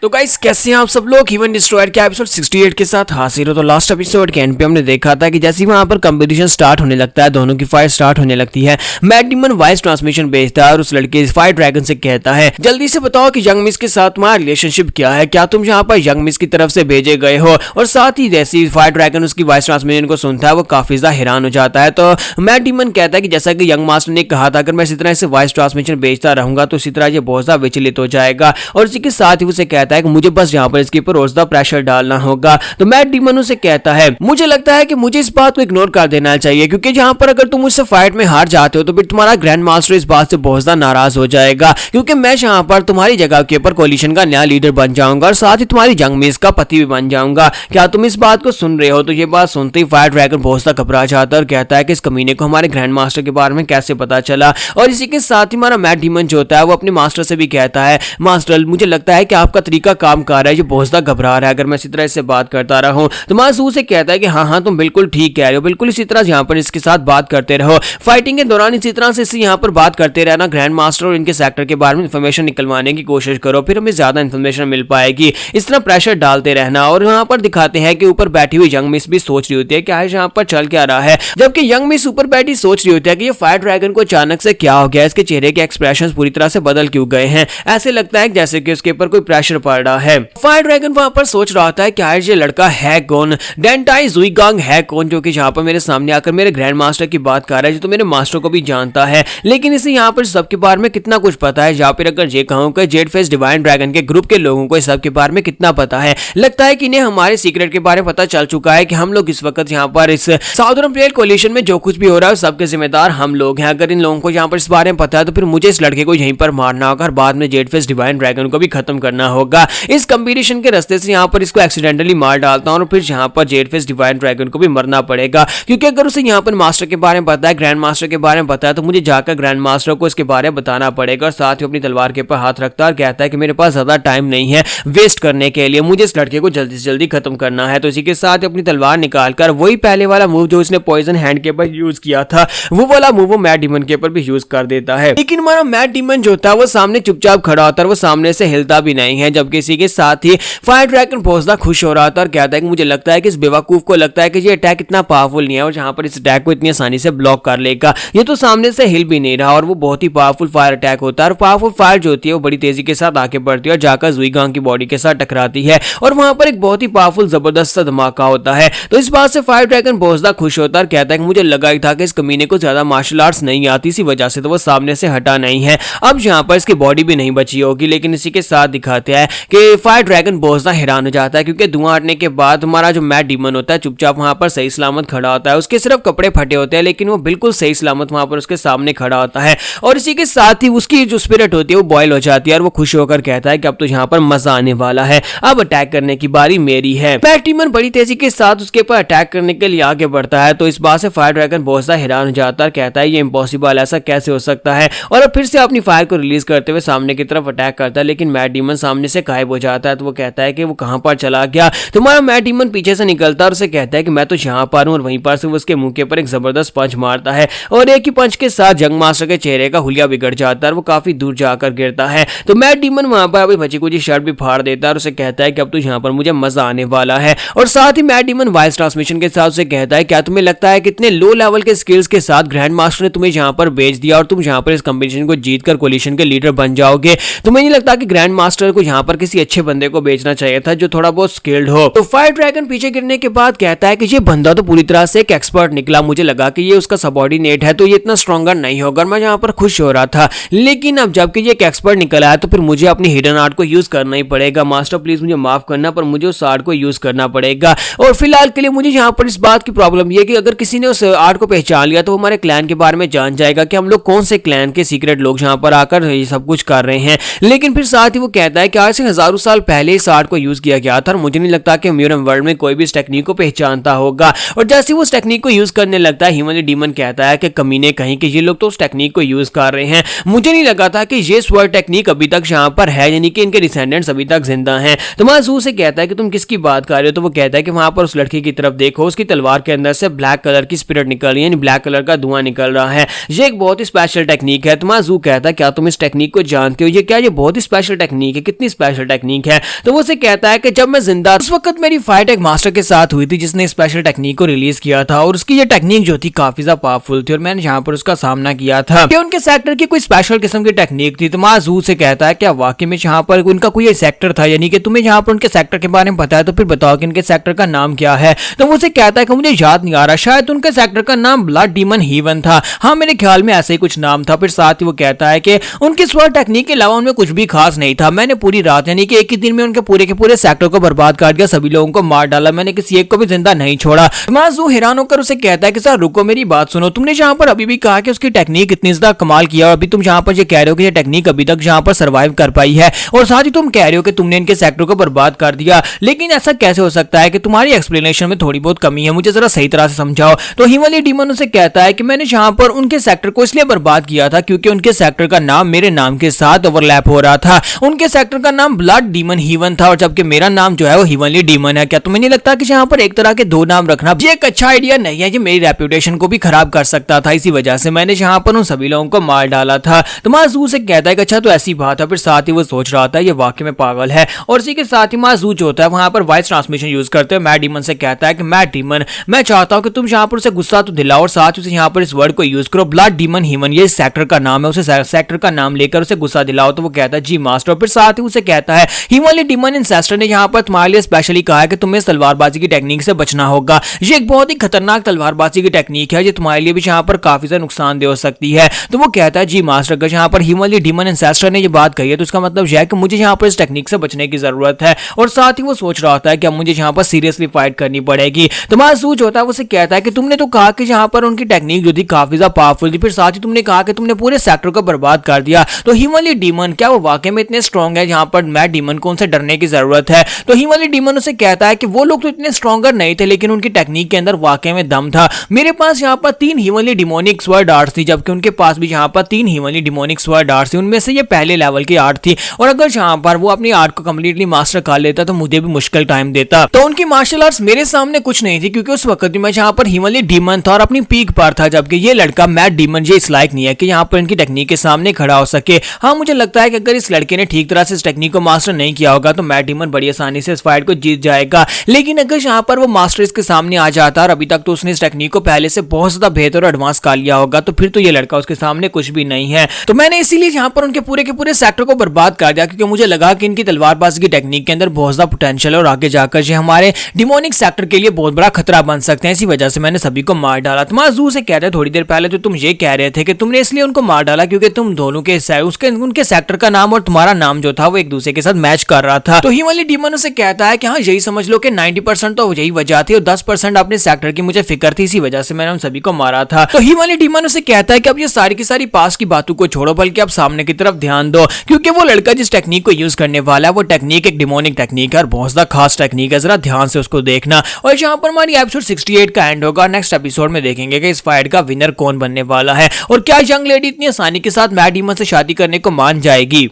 तो गाइस कैसे हैं आप सब लोग। ह्यूमन डिस्ट्रॉयर के एपिसोड 68 के साथ हाजिर हो। तो लास्ट एपिसोड के एंड पे हमने देखा था कि जैसे ही वहां पर कंपटीशन स्टार्ट होने लगता है, दोनों की फाइट स्टार्ट होने लगती है, मैट डीमन वॉइस ट्रांसमिशन भेजता है और उस लड़के फायर ड्रैगन से कहता है जल्दी से बताओ कि यंग मिस के साथ तुम्हारा रिलेशनशिप क्या है, क्या तुम यहाँ पर यंग मिस की तरफ से भेजे गए हो। और साथ ही जैसे ही फायर ड्रैगन उसकी वॉइस ट्रांसमिशन को सुनता है वो काफी ज्यादा हैरान हो जाता है। तो मैट डीमन कहता है कि जैसा कि यंग मास्टर ने कहा था, अगर मैं इसी तरह से वॉइस ट्रांसमिशन भेजता रहूंगा तो इसी तरह ये बहुत ज्यादा विचलित हो जाएगा। और इसी के साथ ही उसे कहता है कि मुझे बस यहाँ पर इसके ऊपर रोज द प्रेशर डालना होगा। तो मैट डीमन उसे कहता है मुझे लगता है कि मुझे इस बात को इग्नोर कर देना चाहिए, क्योंकि यहाँ पर अगर तुम मुझसे फाइट में हार जाते हो तो फिर तुम्हारा ग्रैंड मास्टर इस बात से बहुत ज्यादा नाराज हो जाएगा, क्योंकि मैं यहाँ पर तुम्हारी जगह के ऊपर कोलिशन का नया लीडर बन जाऊंगा और साथ ही तुम्हारी यंग मिस का पति भी बन जाऊंगा। क्या तुम इस बात को सुन रहे हो। तो ये बात सुनते ही फायर ड्रैगन बहुत ज्यादा घबरा जाता है और कहता है कि इस कमीने को हमारे ग्रैंड मास्टर के बारे में कैसे पता चला। और इसी के साथ ही हमारा मैट डीमन जो होता है वो अपने मास्टर से भी कहता है मास्टर मुझे लगता है कि आपका तरीका काम कर रहा है, ये बहुत ज्यादा घबरा रहा है, अगर मैं इसी तरह से बात करता रहा हूं। तो मासू से कहता है कि हाँ तुम बिल्कुल ठीक कह रहे हो, बिल्कुल इसी तरह यहाँ पर इसके साथ बात करते रहो, फाइटिंग के दौरान इसी तरह से इससे यहाँ पर बात करते रहना, ग्रैंड मास्टर और इनके सेक्टर के बारे में इंफॉर्मेशन निकलवाने की कोशिश करो, फिर हमें ज्यादा इंफॉर्मेशन मिल पाएगी। इस तरह प्रेशर डालते रहना। और यहाँ पर दिखाते हैं कि ऊपर बैठी हुई यंग मिस भी सोच रही होती है क्या है यहाँ पर चल क्या रहा है, जबकि यंग मिस ऊपर बैठी सोच रही होती है कि ये फायर ड्रैगन को अचानक से क्या हो गया, इसके चेहरे के एक्सप्रेशंस पूरी तरह से बदल क्यों गए हैं, ऐसे लगता है जैसे कि उसके ऊपर कोई प्रेशर पड़ रहा है। फायर ड्रैगन वहां पर सोच रहा था कि ये लड़का है कौन, डेंटाई जुईगांग है कौन, जो कि यहाँ पर मेरे सामने आकर मेरे ग्रैंड मास्टर की बात कर रहा है, जो तो मेरे मास्टर को भी जानता है, लेकिन इसे यहाँ पर सबके बारे में कितना कुछ पता है। या फिर अगर ये कहूं कि जेड फेस डिवाइन ड्रैगन के ग्रुप के लोगों को इस सब के बारे में कितना पता है, लगता है कि इन्हें हमारे सीक्रेट के बारे में पता चल चुका है कि हम लोग इस वक्त यहाँ पर इस साउदर्न प्लेट कोलिशन में जो कुछ भी हो रहा है सबके जिम्मेदार हम लोग हैं। अगर इन लोगों को यहाँ पर इस बारे में पता है तो फिर मुझे इस लड़के को यहीं पर मारना होगा और बाद में जेड फेस डिवाइन ड्रैगन को भी खत्म करना होगा। इस कंपटीशन के रास्ते से यहाँ पर इसको एक्सीडेंटली मार डालता हूं और फिर यहाँ पर जेड फेस डिवाइन ड्रैगन को भी मरना पड़ेगा, क्योंकि अगर उसे यहाँ पर मास्टर के बारे में पता है, ग्रैंड मास्टर के बारे में पता है, तो मुझे जाकर ग्रैंड मास्टर को इसके बारे में बताना पड़ेगा। और साथ ही अपनी तलवार के ऊपर हाथ रखता है और कहता है कि मेरे पास ज्यादा टाइम नहीं है वेस्ट करने के लिए, मुझे इस लड़के को जल्दी से जल्दी खत्म करना है। तो इसी के साथ अपनी तलवार निकालकर वही पहले वाला मूव जो इसने पॉइजन हैंड के ऊपर यूज किया था वो वाला मूव वो मैट डीमन के ऊपर भी यूज कर देता है। लेकिन हमारा मैट डीमन जो था वो सामने चुपचाप खड़ा होता है, वो सामने से हिलता भी नहीं है, जबकि इसी के साथ ही फायर ड्रैगन बहुत ज्यादा खुश हो रहा था और कहता है कि मुझे लगता है कि इस बेवकूफ को लगता है कि ये अटैक इतना पावरफुल नहीं है और जहां पर इस अटैक को इतनी आसानी से ब्लॉक कर लेगा, ये तो सामने से हिल भी नहीं रहा और वो बहुत ही पावरफुल फायर अटैक होता है। और पावरफुल फायर जो होती है वो बड़ी तेजी के साथ आगे बढ़ती है और जाकर जुईगांग की बॉडी के साथ टकराती है और वहां पर एक बहुत ही पावरफुल जबरदस्त सा धमाका होता है। तो इस बात से फायर ड्रैगन बहुत ज्यादा खुश होता है और कहता है कि मुझे लगा ही था कि इस कमीने को ज्यादा मार्शल आर्ट्स नहीं आती, इसी वजह से तो वो सामने से हटा नहीं है, अब यहाँ पर इसकी बॉडी भी नहीं बची होगी। लेकिन इसी के साथ दिखाते हैं कि फायर ड्रैगन बहुत ज्यादा हैरान हो जाता है, क्योंकि धुआं हटने के बाद हमारा जो मैट डीमन होता है चुपचाप वहां पर सही सलामत खड़ा होता है, उसके सिर्फ कपड़े फटे होते हैं लेकिन वो बिल्कुल सही सलामत वहां पर उसके सामने खड़ा होता है। और इसी के साथ ही उसकी जो स्पिरिट होती है वो बॉयल हो जाती है और वो खुश होकर कहता है कि अब तो यहाँ पर मजा आने वाला है, अब अटैक करने की बारी मेरी है। मैट डीमन बड़ी तेजी के साथ उसके ऊपर अटैक करने के लिए आगे बढ़ता है। तो इस बात से फायर ड्रैगन बहुत ज्यादा हैरान हो जाता है, कहता है ये इम्पॉसिबल, ऐसा कैसे हो सकता है, और अब फिर से अपनी फायर को रिलीज करते हुए सामने की तरफ अटैक करता है, लेकिन मैट डीमन सामने से गायब हो जाता है। तो वो कहता है कि वो कहां पर चला गया। तुम्हारा मैट डीमन पीछे से निकलता है और उसे कहता है कि मैं तो यहाँ पर हूं, और वहीं पर से उसके मुंह के ऊपर एक जबरदस्त पंच मारता है और एक ही पंच के साथ यंग मास्टर के चेहरे का हुलिया बिगड़ जाता है और वो काफी दूर जाकर गिरता है। तो मैट डीमन वहां पर अपनी बची कुची शर्ट भी फाड़ देता है और उसे कहता है कि अब तो यहाँ पर मुझे मजा आने वाला है। और साथ ही मैट डीमन वॉइस ट्रांसमिशन के साथ उसे कहता है क्या तुम्हें लगता है कितने लो लेवल के स्किल्स के साथ ग्रैंड मास्टर ने तुम्हें यहाँ पर भेज दिया और तुम यहाँ पर इस कंपटीशन को जीतकर कोलिशन के लीडर बन जाओगे। तुम्हें नहीं लगता कि ग्रैंड मास्टर को यहाँ पर किसी अच्छे बंदे को भेजना चाहिए था जो थोड़ा बहुत स्किल्ड हो। तो फायर ड्रैगन पीछे गिरने के बाद कहता है कि ये बंदा तो पूरी तरह से एक एक्सपर्ट निकला, मुझे लगा कि ये उसका सबऑर्डिनेट है तो ये इतना स्ट्रॉन्गर नहीं होगा, मैं यहाँ पर खुश हो रहा था, लेकिन अब जबकि ये एक एक्सपर्ट निकला है तो फिर मुझे अपनी हिडन आर्ट को यूज करना ही पड़ेगा। मास्टर प्लीज मुझे माफ करना, पर मुझे उस आर्ट को यूज करना पड़ेगा। और फिलहाल के लिए मुझे यहाँ पर इस बात की प्रॉब्लम ये कि अगर किसी ने उस आर्ट को पहचान लिया तो हमारे क्लैन के बारे में जान जाएगा कि हम लोग कौन से क्लैन के सीक्रेट लोग यहाँ पर आकर ये सब कुछ कर रहे हैं। लेकिन फिर साथ ही वो कहता है कि आज से हजारों साल पहले इस आर्ट को यूज किया गया था और मुझे नहीं लगता कि म्यूरम वर्ल्ड में कोई भी इस टेक्निक को पहचानता होगा। और जैसे वो उस टेक्निक को यूज करने लगता है, ह्यूमन डीमन कहता है कि कमीने कहीं कि ये लोग तो उस टेक्निक को यूज कर रहे हैं, मुझे नहीं लगा था कि ये स्वर्ड टेक्निक अभी तक यहाँ पर है, यानी कि इनके डिसेंडेंट्स अभी तक जिंदा हैं। तो माजू से कहता है कि तुम किसकी बात कर रहे हो। तो वो कहता है कि वहां पर उस लड़की की तरफ देखो, उसकी तलवार के अंदर से ब्लैक कलर की स्पिरिट निकल रही है, यानी ब्लैक कलर का धुआं निकल रहा है, ये एक बहुत ही स्पेशल टेक्निक है। तो माजू कहता है क्या तुम इस टेक्निक को जानते हो, ये क्या ये बहुत ही स्पेशल टेक्निक है, कितनी स्पेशल टेक्निक है। तो वो उसे कहता है कि जब मैं जिंदा उस वक्त मेरी फाइट एक मास्टर के साथ हुई थी जिसने स्पेशल टेक्निक को रिलीज किया था और उसकी ये टेक्निक जो थी काफी ज्यादा पावरफुल थी और मैंने यहाँ पर उसका सामना किया था कि उनके सेक्टर की कोई स्पेशल किस्म की टेक्निक थी। तो माजू से कहता है क्या वाकई में यहाँ पर उनका कोई सेक्टर था, यानी कि तुम्हें यहाँ पर उनके सेक्टर के बारे में पता है तो फिर बताओ कि उनके सेक्टर का नाम क्या है। तो वो उसे कहता है कि मुझे याद नहीं आ रहा, शायद उनके सेक्टर का नाम ब्लड डीमन हेवन था, हाँ मेरे ख्याल में ऐसा ही कुछ नाम था। फिर साथ ही वो कहता है कि उनकी स्वॉर्ड टेक्निक के अलावा उनमें कुछ भी खास नहीं था, मैंने पूरी रात यानी कि एक ही दिन में उनके पूरे के पूरे सेक्टर को बर्बाद कर दिया, सभी लोगों को मार डाला, मैंने किसी एक को भी जिंदा नहीं छोड़ा। माजू हैरान होकर उसे कहता है कि सर रुको मेरी बात सुनो, तुमने जहां पर अभी भी कहा कि उसकी टेक्निक इतनी ज्यादा कमाल किया और अभी तुम जहां पर ये कह रहे हो कि ये टेक्निक अभी तक जहां पर सर्वाइव कर पाई है और साथ ही तुम कह रहे हो कि तुमने इनके सेक्टर को बर्बाद कर दिया, लेकिन ऐसा कैसे हो सकता है कि तुम्हारी एक्सप्लेनेशन में थोड़ी बहुत कमी है, मुझे जरा सही तरह से समझाओ। तो हिमालय डीमन उसे कहता है कि मैंने जहां पर उनके सेक्टर को इसलिए बर्बाद किया था क्योंकि उनके सेक्टर का नाम मेरे नाम के साथ ओवरलैप हो रहा था, उनके सेक्टर का नाम ब्लड डीमन हेवन था और जबकि मेरा नाम जो है वो हिमालय डीमन है। क्या तुम्हें नहीं लगता कि यहाँ पर एक तरह के दो नाम रखना ये एक अच्छा आइडिया नहीं है, ये मेरी रेपुटेशन को भी खराब कर सकता था, इसी वजह से मैंने यहाँ पर उन सभी लोगों को मार डाला था। तो माजू से कहता है कि अच्छा तो ऐसी बात है, फिर साथ ही वो सोच रहा था ये वाकई में पागल है और इसी के साथ ही माजू जो होता है वहां पर वॉइस ट्रांसमिशन यूज करते हैं मैट डीमन से कहता है कि मैट डीमन मैं चाहता हूं कि तुम यहाँ पर उसे गुस्सा तो दिलाओ और साथ ही उसे यहाँ पर इस वर्ड को यूज करो, ब्लड डीमन हेवन ये सेक्टर का नाम है, उसे सेक्टर का नाम लेकर उसे गुस्सा दिलाओ। तो वो कहता है जी मास्टर। फिर साथ ही उसे कहता है हिमालय डीमन इंसेस्टर ने यहाँ पर तुम्हारे लिए स्पेशली कहा है कि तुम्हें तलवारबाजी की टेक्निक से बचना होगा, ये एक बहुत ही खतरनाक तलवारबाजी की टेक्निक है, ये तुम्हारे लिए भी यहाँ पर काफी ज्यादा नुकसानदेह हो सकती है। तो वो कहता है जी मास्टर अगर यहाँ पर हिमालय डीमन इंसेस्टर ने ये बात कही है तो इसका मतलब यह है कि मुझे यहाँ पर इस टेक्निक से बचने की जरूरत है और साथ ही वो सोच रहा होता है कि अब मुझे यहाँ पर सीरियसली फाइट करनी पड़ेगी। तो माजू जो होता है वो उसे कहता है कि तुमने तो कहा कि यहाँ पर उनकी टेक्निक जो थी काफी ज्यादा पावरफुल थी, फिर साथ ही तुमने कहा कि तुमने पूरे सेक्टर को बर्बाद कर दिया, तो हिमालय डीमन क्या वो वाकई में इतने स्ट्रॉन्ग है यहाँ पर मैट डीमन को उनसे डरने की जरूरत है। तो हिमालय डीमन उसे कहता है कि वो लोग तो इतने स्ट्रॉन्गर नहीं थे लेकिन उनकी टेक्निक के अंदर वाकई में दम था, मेरे पास यहाँ पर 3 हिमालय डिमोनिक स्वर्ड आर्ट्स थी जबकि उनके पास भी यहाँ पर 3 हिमालय डिमोनिक स्वर्ड आर्ट्स थी, उनमें से ये पहले लेवल की आर्ट थी और अगर यहाँ पर वो अपनी आर्ट को कंप्लीटली मास्टर कर लेता तो मुझे भी मुश्किल टाइम देता। तो उनकी मार्शल आर्ट्स मेरे सामने कुछ नहीं थी क्योंकि उस वक्त मैं यहाँ पर हिमालय डीमन था और अपनी पीक पर था, जबकि ये लड़का मैट डीमन ये इस लायक नहीं है कि यहाँ पर इनकी टेक्निक के सामने खड़ा हो सके। हाँ मुझे लगता है कि अगर इस लड़के ने ठीक तरह से इस टेक्निक को मास्टर नहीं किया होगा तो मैट डीमन बड़ी आसानी से इस फाइट को जीत जाएगा, लेकिन अगर यहाँ पर वो मास्टर इसके सामने आ जाता और अभी तक तो उसने इस टेक्निक को पहले से बहुत ज्यादा बेहतर और एडवांस कर लिया होगा तो फिर तो ये लड़का उसके सामने कुछ भी नहीं है। तो मैंने इसीलिए यहाँ पर उनके पूरे के पूरे सेक्टर को बर्बाद कर दिया क्योंकि मुझे लगा कि इनकी तलवारबाजी की टेक्निक के अंदर बहुत ज्यादा पोटेंशियल है और आगे जाकर ये हमारे डिमोनिक सेक्टर के लिए बहुत बड़ा खतरा बन सकते हैं, इसी वजह से मैंने सभी को मार डाला। तो माजू से कहते हैं थोड़ी देर पहले तो तुम ये कह रहे थे कि तुमने इसलिए उनको मार डाला क्योंकि तुम दोनों के उनके सेक्टर का नाम और तुम्हारा नाम जो था वो एक दूसरे के साथ मैच कर रहा था। तो हिमालय डीमन उसे कहता है कि हाँ यही समझ लो कि 90% तो यही वजह थी और 10% अपने सेक्टर की मुझे फिक्र थी, इसी वजह से मैंने उन सभी को मारा था। तो हिमालय डीमन उसे कहता है कि अब ये सारी की सारी पास की बातों को छोड़ो बल्कि अब सामने की तरफ ध्यान दो क्योंकि वो लड़का जिस टेक्निक को यूज करने वाला है वो टेक्निक एक डिमोनिक टेक्निक है और बहुत ज्यादा खास टेक्निक है, जरा ध्यान से उसको देखना। और यहाँ पर हमारी एपिसोड 68 का एंड होगा, नेक्स्ट एपिसोड में देखेंगे कि इस फाइट का विनर कौन बनने वाला है और क्या यंग लेडी इतनी आसानी के साथ मैट डीमन से शादी करने को मान जाएगी।